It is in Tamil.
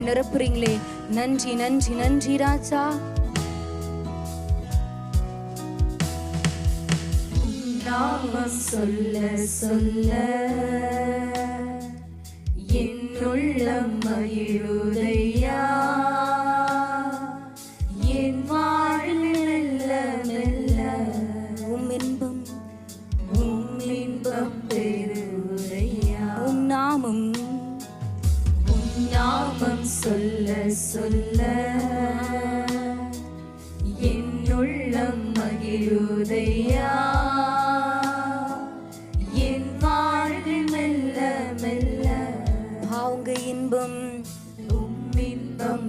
நிரப்புறீங்களே. நன்றி நன்றி நன்றி ராஜா. நாமம் சொல்ல சொல்ல என் உள்ளம் மகிழுதையா. என் வாழ்வில் மெல்ல மெல்ல உம் இன்பம் பெருதையா. உம் நாமம் சொல்ல சொல்ல என் உள்ளம் மகிழுதையா. என் வாழ்வில் மெல்ல மெல்ல உங்க இன்பம் இன்பம்